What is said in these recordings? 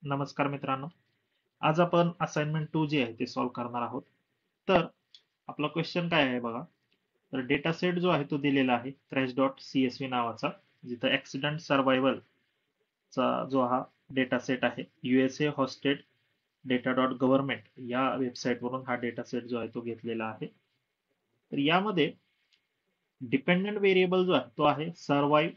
नमस्कार मित्रांनो. आज आपण असाइनमेंट 2 जी आहे ते सॉल्व्ह करणार आहोत. तर आपला क्वेश्चन काय आहे बघा. तर डेटा सेट जो आहे तो दिलेला आहे crash.csv नावाचा, जिथं ऍक्सिडेंट सर्व्हायव्हल चा जो हा डेटा सेट आहे USA hosted data dot government या वेबसाईट वरून हा डेटा सेट जो आहे तो घेतलेला आहे. तर यामध्ये डिपेंडंट व्हेरिएबल जो आहे तो आहे survive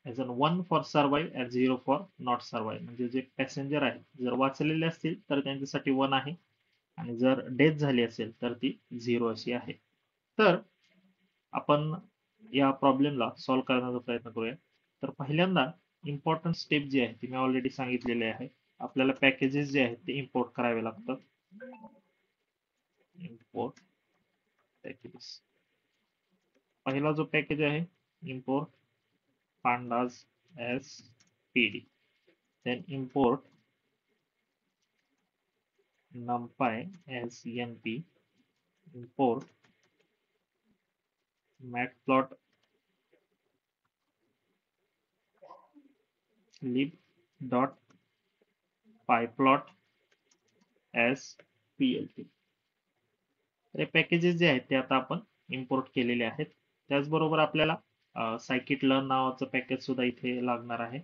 as an 1 for survive and 0 for not survive. म्हणजे जे पॅसेंजर आहे जर वाचलेले असतील तर त्यांच्यासाठी 1 आहे आणि जर डेथ झाली असेल तर ती 0 अशी आहे. तर आपण या प्रॉब्लेमला सॉल्व्ह करण्याचा प्रयत्न करूया. तर पहिल्यांदा इम्पॉर्टंट स्टेप जी आहे ती मी ऑलरेडी सांगितलेली आहे. आपल्याला पॅकेजेस जे आहेत ते इम्पोर्ट करावे लागतात. Import packages. पहिला जो पॅकेज आहे import pandas as pd, then import numpy as np, import matplotlib dot pyplot as plt. हे पॅकेजेस जे आहेत ते आता आपण इम्पोर्ट केलेले आहेत. त्याचबरोबर आपल्याला scikit-learn नावाचं पॅकेज सुद्धा इथे लागणार आहे.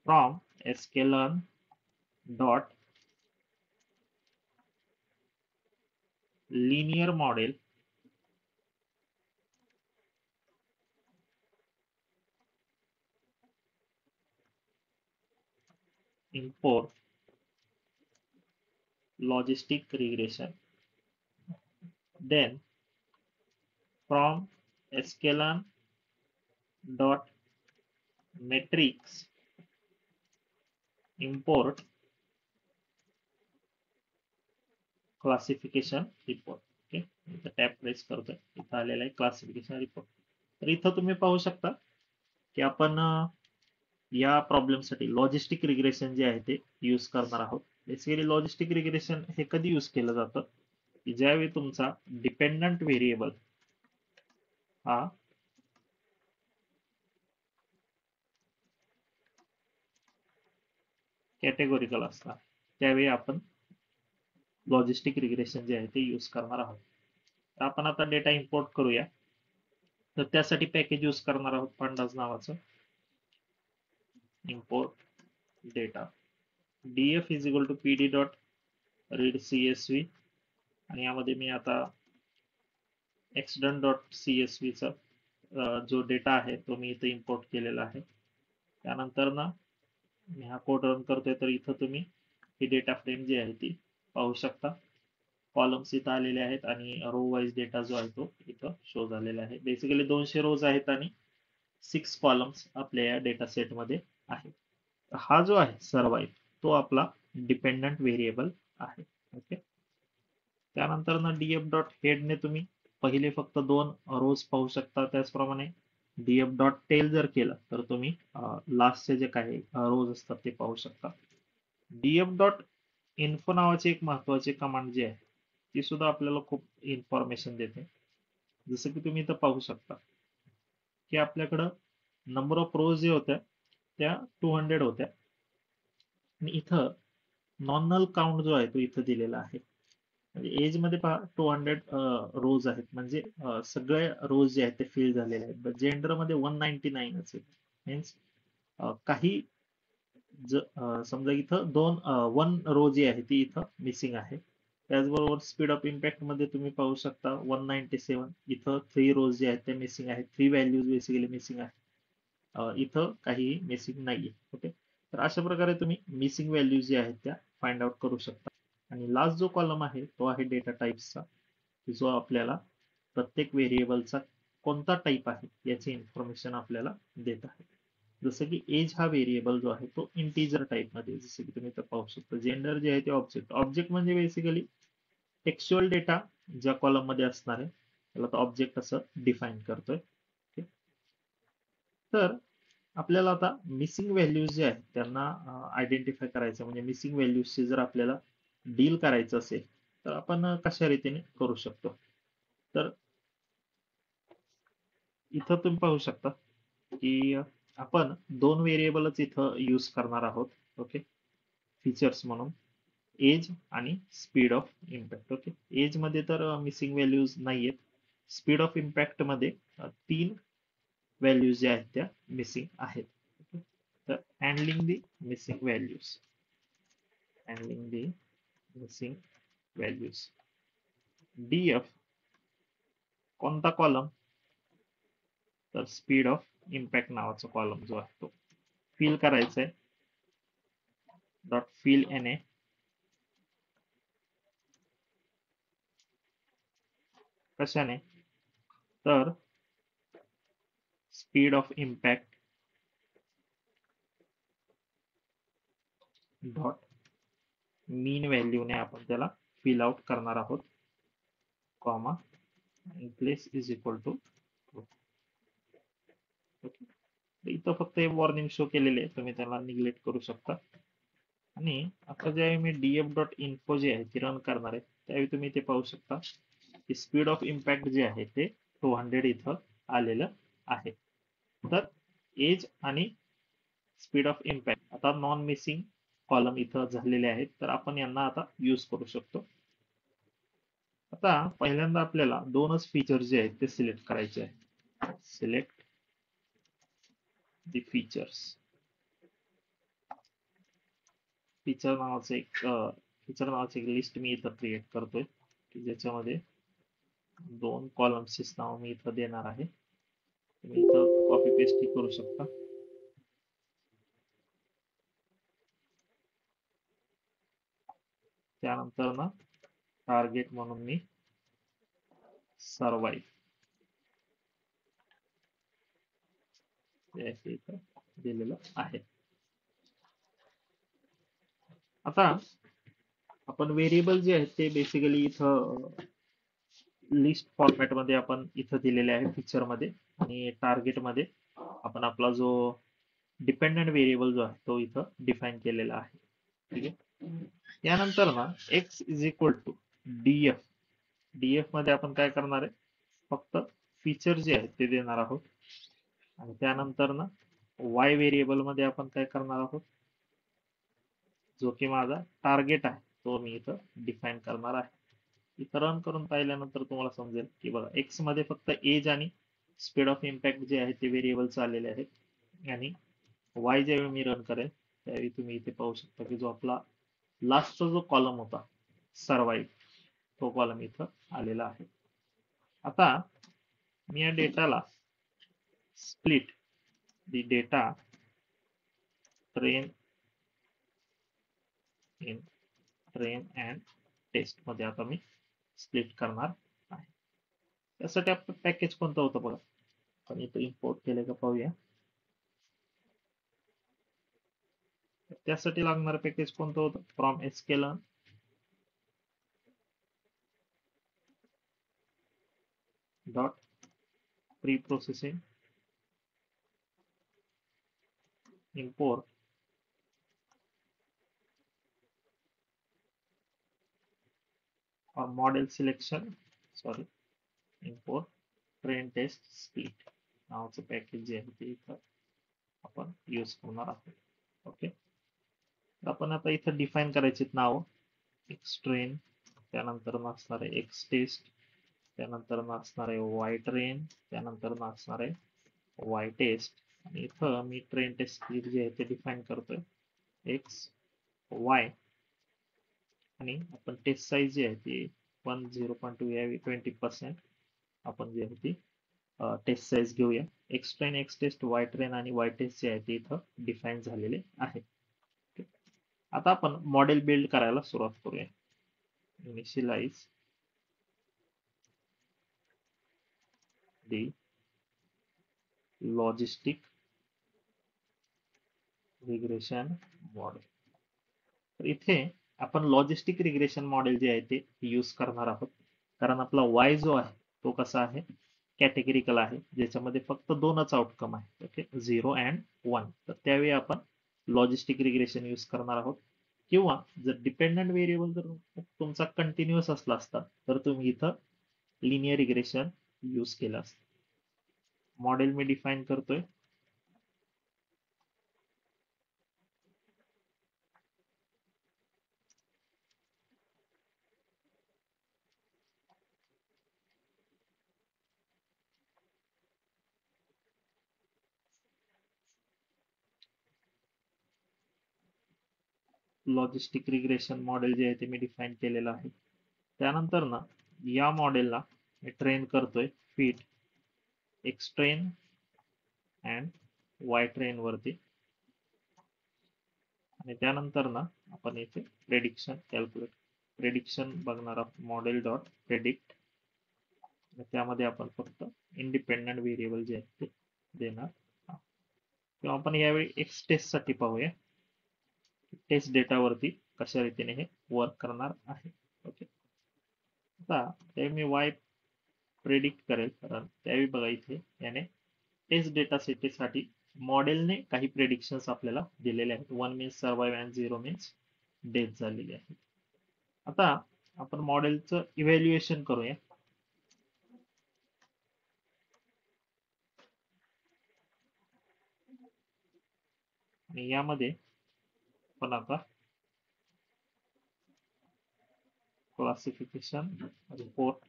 From sklearn dot linear model import logistic regression, then from sklearn dot metrics import classification report. Okay, इथं टॅब प्रेस करतोय, इथं आलेला आहे क्लासिफिकेशन रिपोर्ट. तर इथं तुम्ही पाहू शकता की आपण या प्रॉब्लेमसाठी लॉजिस्टिक रिग्रेशन जे आहे ते यूज करणार आहोत. बेसिकली लॉजिस्टिक रिग्रेशन हे कधी यूज केलं जातं की ज्यावेळी तुमचा डिपेंडंट व्हेरिएबल हा कॅटेगोरिकल असतात, त्यावेळी आपण लॉजिस्टिक रिग्रेशन जे आहे ते यूज करणार आहोत. तर आपण आता डेटा इम्पोर्ट करूया. तर त्यासाठी पॅकेज यूज करणार आहोत pandas नावाचं. import data df is equal to pd dot read csv आणि यामध्ये मी आता accident dot csv चा जो डेटा आहे तो मी इथे इम्पोर्ट केलेला आहे. त्यानंतर ना मी हा कोड रन करतोय, तर इथं तुम्ही ही डेटा फ्रेम जी आहे ती पाहू शकता. कॉलम्स इथं आलेले आहेत आणि रो वाईज डेटा जो आहे तो इथं शो झालेला आहे. बेसिकली 200 रोज आहेत आणि 6 कॉलम्स आपल्या या डेटा सेट मध्ये आहे. हा जो आहे सर्वाइव्ह तो आपला डिपेंडंट व्हेरिएबल आहे. ओके, त्यानंतर ना df डॉट हेडने तुम्ही पहिले फक्त 2 रोज पाहू शकता. त्याचप्रमाणे df डॉट टेल जर केलं तर तुम्ही लास्टचे जे काही रोज असतात ते पाहू शकता. df डॉट इन्फो नावाची एक महत्वाची कमांड जी आहे ती सुद्धा आपल्याला खूप इन्फॉर्मेशन देते. जसं की तुम्ही इथं पाहू शकता की आपल्याकडं नंबर ऑफ रोज जे होत्या त्या 200 होत्या आणि इथं नॉन नल काउंट जो आहे तो इथं दिलेला आहे. म्हणजे एज मध्ये पहा 200 रोज आहेत, म्हणजे सगळे रोज जे आहेत ते फिल झालेले आहेत. जेंडर मध्ये 199 असेल, मीन्स काही समजा इथं 1 रो जी आहे ती इथं मिसिंग आहे. त्याचबरोबर स्पीड ऑफ इम्पॅक्ट मध्ये तुम्ही पाहू शकता 197, इथं 3 रोज जे आहेत ते मिसिंग आहेत. 3 व्हॅल्यूज बेसिकली मिसिंग आहेत. इथं काहीही मिसिंग नाहीये. ओके, तर अशा प्रकारे तुम्ही मिसिंग व्हॅल्यूज जे आहेत त्या फाइंड आउट करू शकता. आणि लास्ट जो कॉलम आहे तो आहे डेटा टाइप्सचा, जो आपल्याला प्रत्येक व्हेरिएबलचा कोणता टाईप आहे याची इन्फॉर्मेशन आपल्याला देत आहे. जसं की एज हा व्हेरिएबल जो आहे तो इंटिजर टाईप मध्ये, जसं की तुम्ही इथं पाहू शकता. जेंडर जे आहे ते ऑब्जेक्ट. ऑब्जेक्ट म्हणजे बेसिकली टेक्स्च्युअल डेटा ज्या कॉलम मध्ये असणार आहे त्याला तो ऑब्जेक्ट असं डिफाईन करतोय. तर आपल्याला आता मिसिंग व्हॅल्यूज जे आहेत त्यांना आयडेंटिफाय करायचं, म्हणजे मिसिंग व्हॅल्यूजशी जर आपल्याला डील करायचं असेल तर आपण कशा रीतीने करू शकतो. तर इथं तुम्ही पाहू शकता की आपण 2 व्हेरिएबलच इथं यूज करणार आहोत. ओके, फीचर्स म्हणून एज आणि speed of impact. Okay, age मध्ये तर मिसिंग व्हॅल्यूज नाहीयेत. स्पीड ऑफ इम्पॅक्ट मध्ये 3 व्हॅल्यूज ज्या आहेत त्या मिसिंग आहेत. Okay? तर हँडलिंग दी मिसिंग व्हॅल्यूज, हँडलिंग दी मिसिंग व्हॅल्यूज, डीएफ कोणता कॉलम, तर स्पीड ऑफ इम्पॅक्ट नावाचा कॉलम जो आहे तो फिल करायचा आहे. डॉट फिल एन कशाने, तर speed of impact dot mean व्हॅल्यूने आपण त्याला फिल आउट करणार आहोत, comma place is equal to. इथं फक्त हे वॉर्निंग शो केलेले आहे, तुम्ही त्याला निग्लेक्ट करू शकता. आणि आता ज्यावेळी मी डीएफ डॉट इन्फो जे आहे ती रन करणार आहे, त्यावेळी तुम्ही इथे पाहू शकता की स्पीड ऑफ इम्पॅक्ट जे आहे ते 200 इथं आलेलं आहे. तर एज आणि स्पीड ऑफ इम्पॅक्ट आता नॉन मिसिंग कॉलम इथं झालेले आहेत, तर आपण यांना आता यूज करू शकतो. आता पहिल्यांदा आपल्याला दोनच फीचर जे आहेत ते सिलेक्ट करायचे आहे. Select the features. फीचर नावाचं एक लिस्ट मी इथं क्रिएट करतोय की ज्याच्यामध्ये 2 कॉलम्सचे नाव मी इथं देणार आहे. तुम्ही इथं कॉपी पेस्ट ही करू शकता. त्यानंतर ना टार्गेट म्हणून मी सर्वाइव्ह इथं दिलेलं आहे. आता आपण व्हेरिएबल जे आहेत ते बेसिकली इथं लिस्ट फॉर्मॅट मध्ये आपण इथं दिलेले आहे फीचर मध्ये, आणि टार्गेट मध्ये आपण आपला जो डिपेंडंट व्हेरिएबल जो आहे तो इथं डिफाईन केलेला आहे. ठीक आहे, यानंतर ना X is equal to DF. DF मध्ये आपण काय करणार आहे, फक्त फीचर जे आहेत ते देणार आहोत. आणि त्यानंतर ना वाय व्हेरिएबल मध्ये आपण काय करणार आहोत, जो की माझा टार्गेट आहे तो मी इथं डिफाईन करणार आहे. इथं रन करून पाहिल्यानंतर तुम्हाला समजेल की बघा एक्स मध्ये फक्त एज आणि स्पीड ऑफ इम्पॅक्ट जे आहे ते व्हेरिएबल्स आलेले आहेत, आणि वाय ज्यावेळी मी रन करेल त्यावेळी तुम्ही इथे पाहू शकता की जो आपला लास्टचा जो कॉलम होता सर्वाइव्ह, तो कॉलम इथं आलेला आहे. आता मी या डेटाला split the data train in train and test मध्ये आता मी स्प्लिट करणार आहे. त्यासाठी आपलं पॅकेज कोणतं होतं बघा, आपण इथं इम्पोर्ट केले का पाहूया. त्यासाठी लागणारं पॅकेज कोणतं होतं, from sklearn dot pre processing import or model selection, sorry import train test split नावाचं पॅकेज जे आहे ते इथं आपण यूज करणार आहोत. ओके, आपण आता इथं डिफाईन करायचे नाव, एक्स ट्रेन, त्यानंतर असणार आहे एक्स टेस्ट, त्यानंतर असणार आहे वाय ट्रेन, त्यानंतर असणार आहे वाय टेस्ट. आणि इथं मी ट्रेन टेस्ट स्प्लिट जे आहे ते डिफाईन करतोय एक्स वाय, आणि आपण टेस्ट साईज जी आहे ती 10.2 यावी 20% आपण जी आहे ती टेस्ट साईज घेऊया. X train, X test, Y train आणि वाय टेस्ट जे आहे ते इथं डिफाईन झालेले आहे. आता आपण मॉडेल बिल्ड करायला सुरुवात करूया. इनिशियलाइज दी लॉजिस्टिक रिग्रेशन मॉडेल. तर इथे आपण लॉजिस्टिक रिग्रेशन मॉडेल जे आहे ते यूज करणार आहोत, कारण आपला वाय जो आहे तो कसा आहे, कॅटेगरिकल आहे, ज्याच्यामध्ये फक्त 2च आउटकम आहे. Okay, 0 and 1. तर त्यावेळी आपण लॉजिस्टिक रिग्रेशन यूज करणार आहोत. किंवा जर डिपेंडंट व्हेरिएबल जर तुमचा कंटिन्युअस असला असता तर तुम्ही इथं लिनियर रिग्रेशन यूज केलं असतं. मॉडेल मी डिफाईन करतोय लॉजिस्टिक रिग्रेशन मॉडेल जे आहे ते मी डिफाईन केलेलं आहे. त्यानंतर ना या मॉडेलला मी ट्रेन करतोय fit x train and Y train वरती, आणि त्यानंतर ना आपण इथे प्रेडिक्शन बघणार आहोत मॉडेल डॉट प्रेडिक्ट. त्यामध्ये आपण फक्त इंडिपेंडंट व्हेरिएबल जे आहेत ते देणार आहोत. किंवा आपण यावेळी एक्स टेस्ट साठी पाहूया टेस्ट डेटावरती कशा रीतीने हे वर्क करणार आहे. ओके, आता त्यावेळी मी वाय प्रेडिक्ट करेल, कारण त्यावेळी बघा इथे याने टेस्ट डेटा साठी मॉडेलने काही प्रेडिक्शन्स आपल्याला दिलेले आहेत. 1 means survive and 0 means death झालेली आहे. आता आपण मॉडेलचं इव्हॅल्युएशन करूया. आणि यामध्ये आपण आता classification report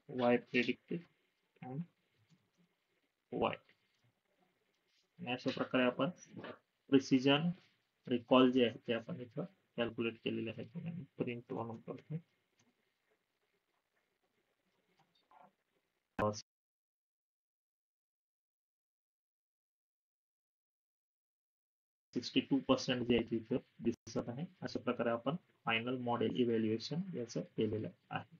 Y predicted and Y, आणि अशा प्रकारे आपण प्रिसिजन रिकॉल जे आहे ते आपण इथं कॅल्क्युलेट केलेले आहे. प्रिंट म्हणून करतो. 62% जे आहे तिथं दिसत आहे. अशा प्रकारे आपण फायनल मॉडेल इव्हॅल्युएशन याचं केलेलं आहे.